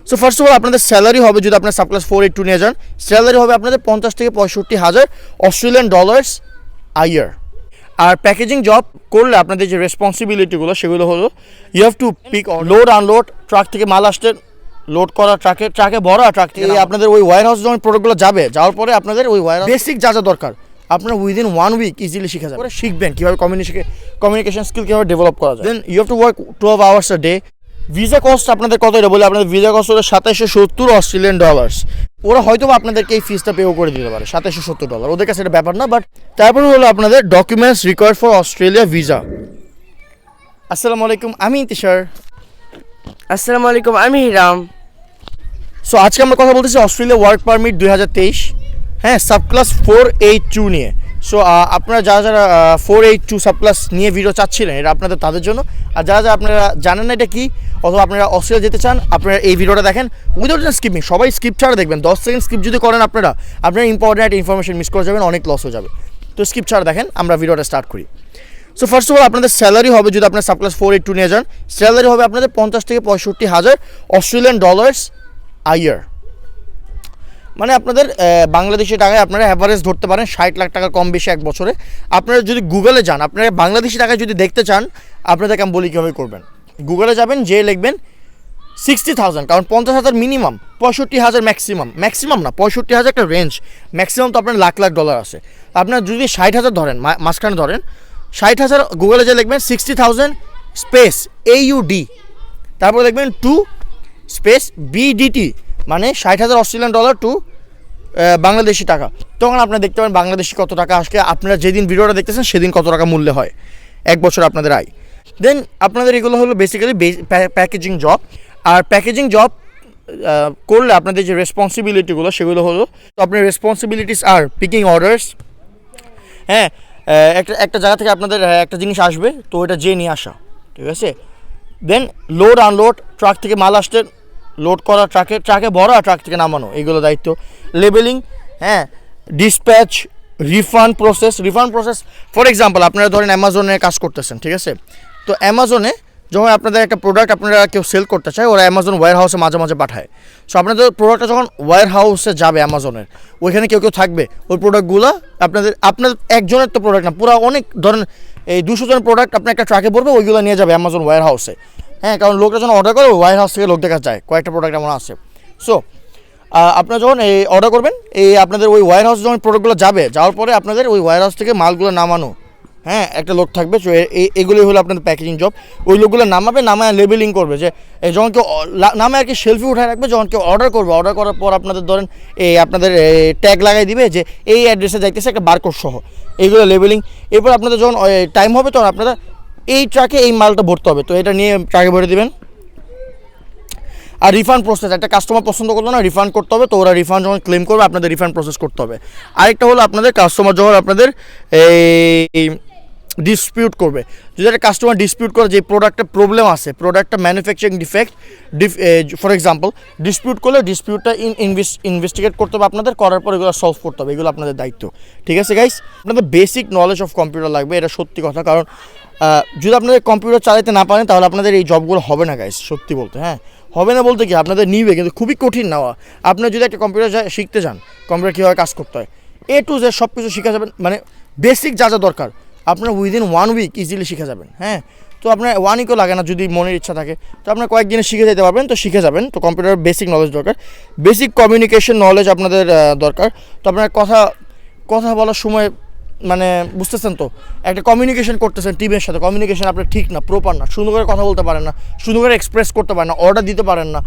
So first of all আপনাদের salary হবে যদি আপনার সাবক্লাস 482 নিয়ে যান, স্যালারি হবে আপনাদের 50 থেকে 65,000 অস্ট্রেলিয়ান ডলার্স আ ইয়ার। আর প্যাকেজিং জব করলে আপনাদের যে রেসপন্সিবিলিটিগুলো সেগুলো হলো you have to pick load unload, truck থেকে মাল আসতে লোড করা, ট্রাকে ভরা, ট্রাক থেকে আপনাদের ওই ওয়্যার হাউস যখন প্রোডাক্টগুলো যাওয়ার পরে আপনাদের ওই ওয়্যার বেসিক যা দরকার আপনার উইদিন 1 উইক ইজিলি শিখে যাবেন, শিখবেন কীভাবে কমিউনিকেশন স্কিল কীভাবে ডেভেলপ করা যায়। Then you have to work 12 hours a day. Visa cost আপনাদের কত এটা বলে, আপনাদের ভিসা কস্ট হলো 2770 অস্ট্রেলিয়ান ডলার্স। ওরা হয়তো আপনাদেরকে এই ফিসটা পেও করে দিতে পারে, $2770, ওদের কাছে এটা ব্যাপার না। বাট তারপরে হলো আপনাদের documents required for Australia visa. আসসালামু আলাইকুম, আমি ইন্তেশার। আসসালামু আলাইকুম, আমি হিরাম। সো আজকে আমরা কথা বলতেছি অস্ট্রেলিয়া ওয়ার্ক পারমিট 2023, হ্যাঁ, সাবক্লাস 482 নিয়ে। সো আপনারা যারা 482 সাবক্লাস নিয়ে ভিডিও চাচ্ছিলেন, এটা আপনাদের তাদের জন্য। আর যারা আপনারা জানেন না এটা কি, অথবা আপনারা অস্ট্রেলিয়া যেতে চান, আপনারা এই ভিডিওটা দেখেন উইদাউট স্কিপিং। সবাই স্কিপ ছাড়া দেখবেন, 10 সেকেন্ড স্কিপ যদি করেন আপনারা ইম্পর্টেন্ট ইনফরমেশন মিস করে যাবেন, অনেক লস হয়ে যাবে। তো স্কিপ ছাড়া দেখেন, আমরা ভিডিওটা স্টার্ট করি। সো ফার্স্ট অফ অল আপনাদের স্যালারি হবে যদি আপনার সাবক্লাস 482 নিয়ে যান, স্যালারি হবে আপনাদের 50 থেকে 65,000 অস্ট্রেলিয়ান ডলার্স আ ইয়ার। মানে আপনাদের বাংলাদেশি টাকায় আপনারা অ্যাভারেজ ধরতে পারেন 60 লাখ টাকা কম বেশি এক বছরে। আপনারা যদি গুগলে যান, আপনারা বাংলাদেশি টাকায় যদি দেখতে চান, আপনাদেরকে আমি বলি কীভাবে করবেন। গুগলে যাবেন, যে লিখবেন 60,000, কারণ 50,000 মিনিমাম, 65,000 ম্যাক্সিমাম না, 65,000 একটা রেঞ্জ, ম্যাক্সিমাম তো আপনার লাখ লাখ ডলার আছে। আপনার যদি 60,000 ধরেন, মাঝখানে ধরেন 60,000, গুগলে যে লিখবেন 60,000 স্পেস AUD, তারপর দেখবেন 2 স্পেস BDT, মানে 60,000 অস্ট্রেলিয়ান ডলার টু বাংলাদেশি টাকা। তখন আপনারা দেখতে পাবেন বাংলাদেশি কত টাকা আসলে, আপনারা যেদিন ভিডিওটা দেখতেছেন সেদিন কত টাকা মূল্য হয় এক বছর আপনাদের আয়। দেন আপনাদের এগুলো হলো বেসিক্যালি প্যাকেজিং জব। আর প্যাকেজিং জব করলে আপনাদের যে রেসপন্সিবিলিটিগুলো সেগুলো হলো, তো আপনার রেসপন্সিবিলিটিস আর পিকিং অর্ডার্স, হ্যাঁ, একটা জায়গা থেকে আপনাদের একটা জিনিস আসবে, তো এটা যে নিয়ে আসা, ঠিক আছে। দেন লোড আনলোড, ট্রাক থেকে মাল আসতে লোড করা, ট্রাকে ভরা, ট্রাক থেকে নামানো, এইগুলো দায়িত্ব। লেবেলিং, হ্যাঁ, dispatch, refund process. For example আপনারা ধরেন অ্যামাজনে কাজ করতেছেন, ঠিক আছে। তো অ্যামাজনে যখন আপনাদের একটা প্রোডাক্ট আপনারা কেউ সেল করতে চায়, ওরা অ্যামাজন ওয়্যার হাউসে মাঝে মাঝে পাঠায়। সো আপনাদের প্রোডাক্টটা যখন ওয়্যার হাউসে যাবে অ্যামাজনের, ওইখানে কেউ থাকবে, ওই প্রোডাক্টগুলো আপনাদের একজনের তো প্রোডাক্ট না, পুরো অনেক ধরেন এই 200 জনের প্রোডাক্ট আপনার একটা ট্রাকে পড়বে, ওইগুলো নিয়ে যাবে অ্যামাজন ওয়্যার হাউসে, হ্যাঁ, কারণ লোকটা যখন অর্ডার করে ওয়্যার হাউস থেকে লোক দেখা যায়, কয়েকটা প্রোডাক্ট এমন আছে। সো আপনারা যখন এই অর্ডার করবেন, আপনাদের ওই ওয়্যার হাউসে যখন প্রোডাক্টগুলো যাওয়ার পরে আপনাদের ওই ওয়্যার হাউস থেকে মালগুলো নামানো, হ্যাঁ, একটা লোক থাকবে। সো এগুলোই হলো আপনাদের প্যাকেজিং জব। ওই লোকগুলো নামায় লেবেলিং করবে, যে যখন কেউ নামে আর কি শেলফি উঠায় রাখবে, যখন কেউ অর্ডার করবে, অর্ডার করার পর আপনাদের ধরেন আপনাদের ট্যাগ লাগাই দিবে যে এই অ্যাড্রেসে যাইতেছে, একটা বারকোড সহ, এইগুলো লেবেলিং। এরপর আপনাদের যখন টাইম হবে তখন আপনারা এই ট্রাকে এই মালটা ভরতে হবে, তো এটা নিয়ে ট্রাকে ভরে দেবেন। আর রিফান্ড প্রসেস, একটা কাস্টমার পছন্দ করলো না, রিফান্ড করতে হবে, তো ওরা রিফান্ড যখন ক্লেম করবে আপনাদের রিফান্ড প্রসেস করতে হবে। আরেকটা হলো আপনাদের কাস্টমার যখন আপনাদের এই ডিসপিউট করবে, যদি একটা কাস্টমার ডিসপিউট করে যে প্রোডাক্টের প্রবলেম আছে, প্রোডাক্টটা manufacturing defect, for example dispute করলে ডিসপিউটটা ইনভেস্টিগেট করতে হবে আপনাদের, করার পর এগুলো সলভ করতে হবে, এগুলো আপনাদের দায়িত্ব, ঠিক আছে গাইস। আপনাদের বেসিক নলেজ অফ কম্পিউটার লাগবে, এটা সত্যি কথা। কারণ যদি আপনাদের কম্পিউটার চালাতে না পারেন তাহলে আপনাদের এই জবগুলো হবে না গাইস, সত্যি বলতে। হ্যাঁ, হবে না বলতে কি, আপনাদের নিবে, কিন্তু খুবই কঠিন নেওয়া। আপনার যদি একটা কম্পিউটার শিখতে চান, কম্পিউটার কীভাবে কাজ করতে হয়, A to Z সব কিছু শিখে যাবেন, মানে বেসিক যা দরকার আপনার উইদিন 1 উইক ইজিলি শিখে যাবেন। হ্যাঁ, তো আপনার 1 উইকও লাগে না, যদি মনের ইচ্ছা থাকে তো আপনার কয়েকদিনে শিখে যেতে পারবেন, তো শিখে যাবেন। তো কম্পিউটার বেসিক নলেজ দরকার, বেসিক কমিউনিকেশন নলেজ আপনাদের দরকার। তো আপনার কথা বলার সময় মানে বুঝতেছেন তো, একটা কমিউনিকেশন করতেছেন টিমের সাথে, কমিউনিকেশন আপনার ঠিক না, প্রপার না, সুন্দর করে কথা বলতে পারেন না, সুন্দর করে এক্সপ্রেস করতে পারেন না, অর্ডার দিতে পারেন না,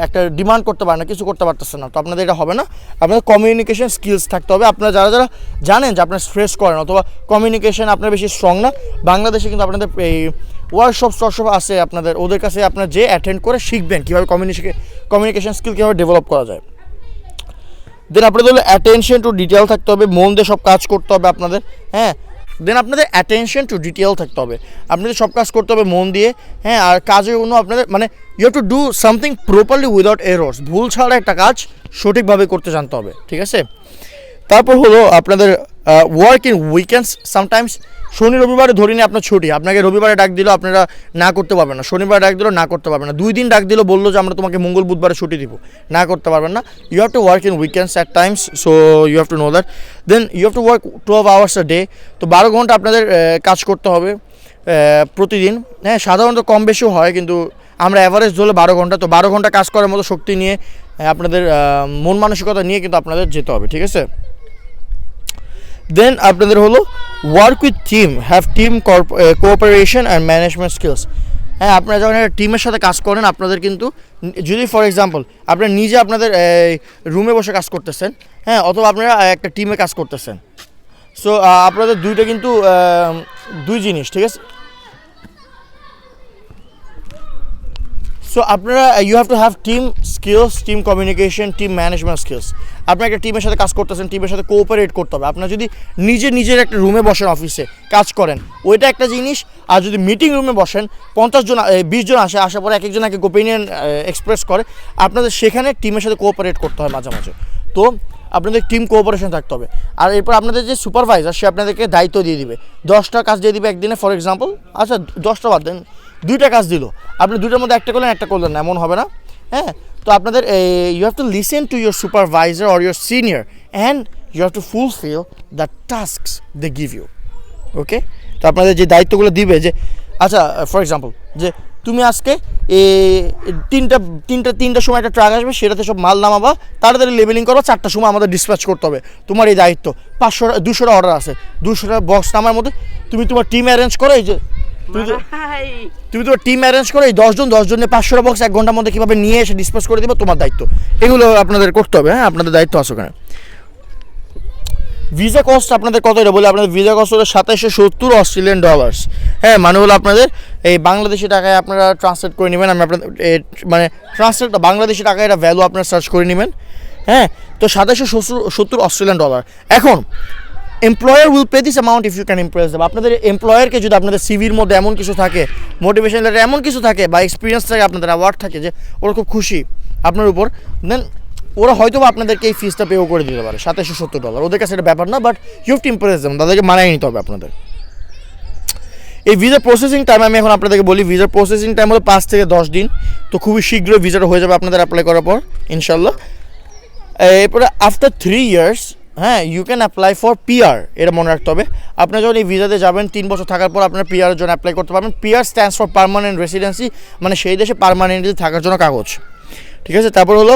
একটা ডিমান্ড করতে পারেন না, কিছু করতে পারতেছেন না, তো আপনাদের এটা হবে না। আপনাদের কমিউনিকেশন স্কিলস থাকতে হবে। আপনারা যারা জানেন যে আপনার স্ট্রেস করেন অথবা কমিউনিকেশন আপনার বেশি স্ট্রং না, বাংলাদেশে কিন্তু আপনাদের এই ওয়ার্কশপ আছে আপনাদের, ওদের কাছে আপনার যে অ্যাটেন্ড করে শিখবেন কীভাবে কমিউনিকেশন স্কিল কীভাবে ডেভেলপ করা যায়। দেন আপনাদের হলো অ্যাটেনশন টু ডিটেল থাকতে হবে, মন দিয়ে সব কাজ করতে হবে আপনাদের, হ্যাঁ। দেন আপনাদের অ্যাটেনশন টু ডিটেল থাকতে হবে, আপনাদের সব কাজ করতে হবে মন দিয়ে, হ্যাঁ। আর কাজের কোনো আপনাদের মানে you have to do something properly without errors, ভুল ছাড়া একটা কাজ সঠিকভাবে করতে জানতে হবে, ঠিক আছে। তারপর হলো আপনাদের ওয়ার্ক ইন উইকেন্ডস সামটাইমস। শনি রবিবারে ধরে নিয়ে আপনার ছুটি, আপনাকে রবিবারে ডাক দিল, আপনারা না করতে পারবেন না। শনিবার ডাক দিল, না করতে পারবেন না। 2 দিন ডাক দিল, বললো যে আমরা তোমাকে মঙ্গল বুধবারে ছুটি দিব, না করতে পারবেন না। You have to work in weekends at times, so you have to know that. Then you have to work 12 hours a day. তো 12 ঘন্টা আপনাদের কাজ করতে হবে প্রতিদিন। হ্যাঁ, সাধারণত কম বেশিও হয়, কিন্তু আমরা অ্যাভারেজ ধরলে 12 ঘন্টা। তো 12 ঘন্টা কাজ করার মতো শক্তি নিয়ে, আপনাদের মন মানসিকতা নিয়ে কিন্তু আপনাদের যেতে হবে, ঠিক আছে। দেন আপনাদের হলো work with team, have team cooperation and management skills. হ্যাঁ, আপনারা যখন একটা টিমের সাথে কাজ করেন, আপনাদের কিন্তু যদি ফর এক্সাম্পল আপনারা নিজে আপনাদের রুমে বসে কাজ করতেছেন, হ্যাঁ, অথবা আপনারা একটা টিমে কাজ করতেছেন, সো আপনাদের দুইটা কিন্তু দুই জিনিস, ঠিক আছে। সো আপনারা you have to have team skills, team communication, team management skills. আপনারা একটা টিমের সাথে কাজ করতেছেন, টিমের সাথে কোঅপারেট করতে হবে। আপনারা যদি নিজের একটা রুমে বসেন, অফিসে কাজ করেন, ওইটা একটা জিনিস। আর যদি মিটিং রুমে বসেন, 50 জন 20 জন আসার পরে এক একজন এক এক ওপিনিয়ন এক্সপ্রেস করে, আপনাদের সেখানে টিমের সাথে কোঅপারেট করতে হয় মাঝে মাঝে। তো আপনাদের টিম কোঅপারেশন থাকতে হবে। আর এরপর আপনাদের যে সুপারভাইজার, সে আপনাদেরকে দায়িত্ব দিয়ে দিবে, 10টা কাজ দিয়ে দিবে একদিনে। ফর এক্সাম্পল, আচ্ছা 10টা বাদ দেন, 2টা কাজ দিল, আপনি 2টার মধ্যে একটা করলেন না, এমন হবে না। হ্যাঁ, তো আপনাদের you have to listen to your supervisor or your senior and you have to fulfil the tasks they give you. Okay, তো আপনাদের যে দায়িত্বগুলো দিবে, যে আচ্ছা ফর এক্সাম্পল, যে তুমি আজকে তিনটার সময় একটা ট্রাক আসবে, সেটাতে সব মাল নামাবা, তাড়াতাড়ি লেবেলিং করবা, 4টার সময় আমাদের ডিসপ্যাচ করতে হবে। তোমার এই দায়িত্ব। 200টা অর্ডার আছে, 200টা বক্স নামার মধ্যে তুমি তোমার টিম অ্যারেঞ্জ করো। এই যে তুমি তোমার টিম অ্যারেঞ্জ করো, এই 10 জনের 500টা বক্স 1 ঘন্টার মধ্যে কীভাবে নিয়ে এসে ডিসপ্যাচ করে দেবো, তোমার দায়িত্ব। এগুলো আপনাদের করতে হবে। হ্যাঁ, আপনাদের দায়িত্ব আছে ওখানে। ভিসা কস্ট আপনাদের কত, এটা বলে আপনাদের ভিসা কস্ট হলো $2770 অস্ট্রেলিয়ান ডলার্স। হ্যাঁ, মানে হলো আপনাদের এই বাংলাদেশি টাকায় আপনারা ট্রান্সলেট করে নেবেন। আমি আপনাদের মানে ট্রান্সলেটটা বাংলাদেশি টাকায় এটা ভ্যালু আপনারা সার্চ করে নেবেন। হ্যাঁ, তো $2770 অস্ট্রেলিয়ান ডলার। এখন employer will pay this amount if you can impress দেব। আপনাদের এমপ্লয়ারকে যদি আপনাদের সিভির মধ্যে এমন কিছু থাকে, মোটিভেশন লেটার এমন কিছু থাকে, বা এক্সপিরিয়েন্স থাকে, আপনাদের অ্যাওয়ার্ড থাকে, যে ওরা খুব খুশি আপনার উপর, দেন ওরা হয়তো আপনাদেরকে এই ফিসটা পেও করে দিতে পারে $2770। ওদের কাছে এটা ব্যাপার না, but you have to impress them, তাদেরকে মানায় নিতে হবে আপনাদের। এই ভিসা প্রসেসিং টাইম আমি এখন আপনাদেরকে বলি। ভিসার প্রসেসিং টাইম হলো 5 থেকে 10 দিন। তো খুবই শীঘ্রই ভিসাটা হয়ে যাবে আপনাদের অ্যাপ্লাই করার পর, ইনশাল্লাহ। এরপরে আফটার 3 ইয়ার্স, হ্যাঁ, you can apply for PR. এটা মনে রাখতে হবে। আপনারা যখন এই ভিসাতে যাবেন, 3 বছর থাকার পর আপনার পিআরের জন্য অ্যাপ্লাই করতে পারবেন। PR stands for permanent residency, মানে সেই দেশে পার্মানেন্টলি থাকার জন্য কাগজ, ঠিক আছে। তারপর হলো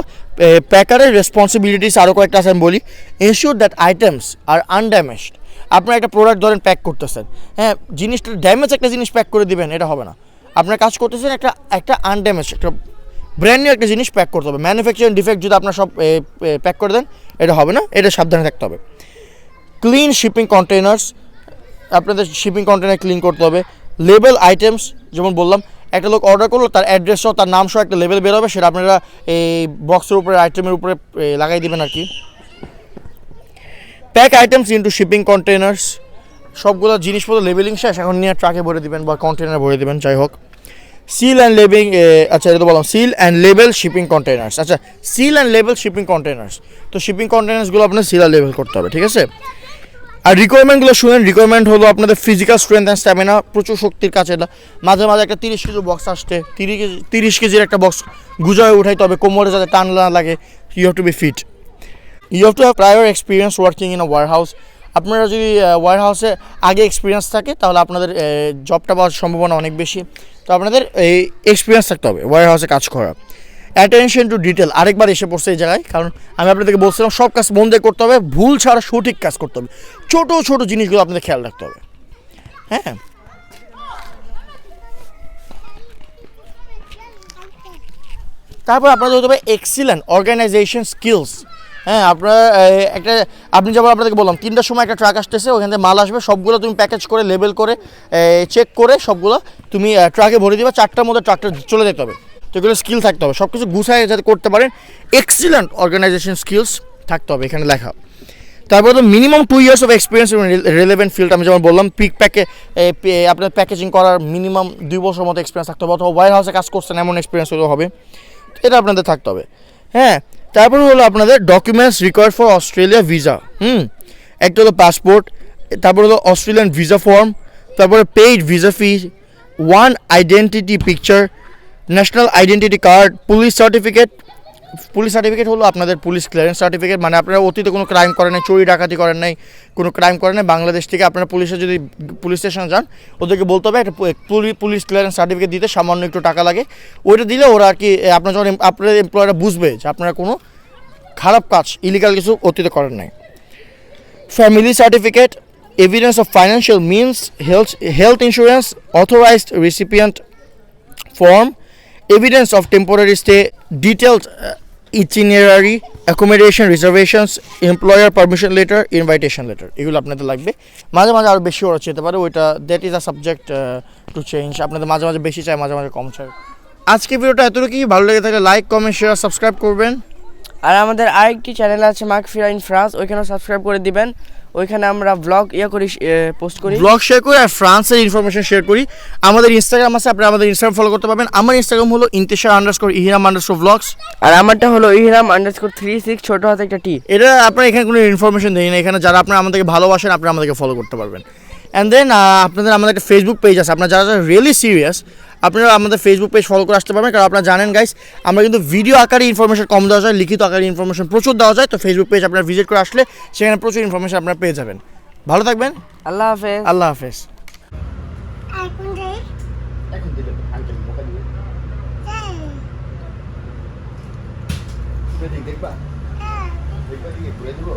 প্যাকারের রেসপন্সিবিলিটিস আরও কয়েকটা আছে, আমি বলি। এনশিওর দ্যাট আইটেমস আর আনড্যামেজড। আপনারা একটা প্রোডাক্ট ধরেন প্যাক করতেছেন, হ্যাঁ, জিনিসটা ড্যামেজ একটা জিনিস প্যাক করে দিবেন, এটা হবে না। আপনার কাজ করতেছেন একটা আনড্যামেজ, একটা ব্র্যান্ড নিউ একটা জিনিস প্যাক করতে হবে। ম্যানুফ্যাকচারিং ডিফেক্ট যদি আপনার সব প্যাক করে দেন, এটা হবে না, এটা সাবধানে থাকতে হবে। ক্লিন শিপিং কন্টেনার্স, আপনাদের শিপিং কন্টেনার ক্লিন করতে হবে। লেবেল আইটেমস, যেমন বললাম, একটা লোক অর্ডার করলো, তার অ্যাড্রেস সহ তার নাম সহ একটা লেবেল বের হবে, সেটা আপনারা এই বক্সের উপরে, আইটেমের উপরে লাগাই দেবেন আর কি। Pack items into shipping containers, সবগুলো জিনিসপত্র লেবেলিং শেষ, এখন নিয়ে ট্রাকে ভরে দেবেন বা কন্টেনারে ভরে দেবেন, যাই হোক। সিল অ্যান্ড লেবেলিং, আচ্ছা এটা তো বললাম, seal and label shipping containers. আচ্ছা, seal and label shipping containers, তো শিপিং কন্টেনার্সগুলো আপনার সিল আর লেবেল করতে হবে, ঠিক আছে। আর রিকোয়ারমেন্টগুলো শুনেন। রিকোয়ারমেন্ট হলো আপনাদের ফিজিক্যাল স্ট্রেংথ অ্যান্ড স্ট্যামিনা, প্রচুর শক্তির কাছে। এটা মাঝে মাঝে একটা 30 কেজি বক্স আসছে, 30 কেজির একটা বক্স গুজায় উঠাইতে হবে, কোমরে যাতে টান না লাগে। You have to be fit. You have to have prior experience working in a warehouse. আপনারা যদি ওয়ার হাউসে আগে এক্সপিরিয়েন্স থাকে, তাহলে আপনাদের জবটা পাওয়ার সম্ভাবনা অনেক বেশি। তো আপনাদের এই এক্সপিরিয়েন্স থাকতে হবে ওয়ার হাউসে কাজ করা। অ্যাটেনশন টু ডিটেল, আরেকবার এসে পড়ছে এই জায়গায়, কারণ আমি আপনাদেরকে বলছিলাম সব কাজ মন দিয়ে করতে হবে, ভুল ছাড়া সঠিক কাজ করতে হবে। ছোটো ছোটো জিনিসগুলো আপনাদের খেয়াল রাখতে হবে। হ্যাঁ, তারপর আপনাদের হতে হবে এক্সিলেন্ট অর্গানাইজেশন স্কিলস। হ্যাঁ, আপনি যেমন আপনাদেরকে বললাম, 3টার সময় একটা ট্রাক আসতেছে, ওখান থেকে মাল আসবে, সবগুলো তুমি প্যাকেজ করে, লেবেল করে, চেক করে সবগুলো তুমি ট্রাকে ভরে দিবা। 4টার মধ্যে ট্রাকটা চলে যেতে হবে। তো এগুলো স্কিল থাকতে হবে, সব কিছু গুছায় যাতে করতে পারেন। এক্সিলেন্ট অর্গানাইজেশন স্কিলস থাকতে হবে এখানে লেখা। তারপরে তো minimum 2 years of experience relevant field, আমি যেমন বললাম, আপনার প্যাকেজিং করার মিনিমাম 2 বছর মতো এক্সপিরিয়েন্স থাকতে হবে, অথবা ওয়ার হাউসে কাজ করছেন এমন এক্সপিরিয়েন্স হলেও হবে, এটা আপনাদের থাকতে হবে। হ্যাঁ, তারপর হলো আপনাদের documents required for Australia visa. একটা হলো পাসপোর্ট, তারপর হলো অস্ট্রেলিয়ান ভিসা ফর্ম, তারপরে পেইড ভিসা ফি, one identity picture, national identity card, police certificate. Police certificate হলো আপনাদের পুলিশ ক্লিয়ারেন্স সার্টিফিকেট, মানে আপনারা অতীতে কোনো ক্রাইম করেন নাই, চুরি ডাকাতি করেন নাই, কোনো ক্রাইম করেন নাই, বাংলাদেশ থেকে আপনারা পুলিশে যদি পুলিশ স্টেশনে যান ওদেরকে বলতে হবে একটা পুলিশ ক্লিয়ারেন্স সার্টিফিকেট দিতে সামান্য একটু টাকা লাগে। ওইটা দিলে ওরা আর কি আপনার যখন আপনাদের এমপ্লয়াররা বুঝবে যে আপনারা কোনো খারাপ কাজ ইলিগাল কিছু অতীতে করেন নাই। Family certificate, evidence of financial means, health insurance, authorised recipient form, evidence of temporary stay, detailed itinerary, accommodation reservations, employer permission letter, invitation letter, এগুলো আপনাদের লাগবে। মাঝে মাঝে আরও বেশি ওরা চেতে পারে, ওইটা that is a subject to change. আপনাদের মাঝে মাঝে বেশি চায়, মাঝে মাঝে কম চায়। আজকে ভিডিওটা এতটুকুই, ভালো লেগে থাকলে লাইক, কমেন্ট, শেয়ার, সাবস্ক্রাইব করবেন। আর আমাদের আরেকটি চ্যানেল আছে মাগফিরা ইন ফ্রান্স, ওইখানেও সাবস্ক্রাইব করে দিবেন। ওইখানে আমরা ব্লগ পোস্ট করি, ব্লগ শেয়ার করি আর ফ্রান্সের ইনফরমেশন শেয়ার করি। আমাদের ইনস্টাগ্রাম আছে, আপনি আমাদের ইনস্টাগ্রাম ফলো করতে পারবেন। আমার ইনস্টাগ্রাম হলো inteshar_ihram_vlogs, আর আমারটা হলো ihram_36 ছোট হাতে একটা টি। এটা আপনারা এখানে কোনো ইনফরমেশন দেই না, এখানে যারা আপনারা আমাদেরকে ভালোবাসেন আপনারা আমাদেরকে ফলো করতে পারবেন। অ্যান্ড দেন আপনাদের আমাদের একটা ফেসবুক পেজ আছে, আপনারা যারা যারা রিয়েলি সিরিয়াস আপনারা আমাদের ফেসবুক পেজ ফলো করে আসতে পারবেন। কারণ আপনারা জানেন গাইস, আমরা কিন্তু ভিডিও আকারে ইনফরমেশন কম দেওয়া যায়, লিখিত আকারে ইনফরমেশন প্রচুর দেওয়া যায়। তো ফেসবুক পেজ আপনারা ভিজিট করে আসলে সেখানে প্রচুর ইনফরমেশন আপনারা পেয়ে যাবেন। ভালো থাকবেন, আল্লাহ হাফেজ। আল্লাহ হাফেজ। দেখবা দেখবা দিয়ে ঘুরে দেবো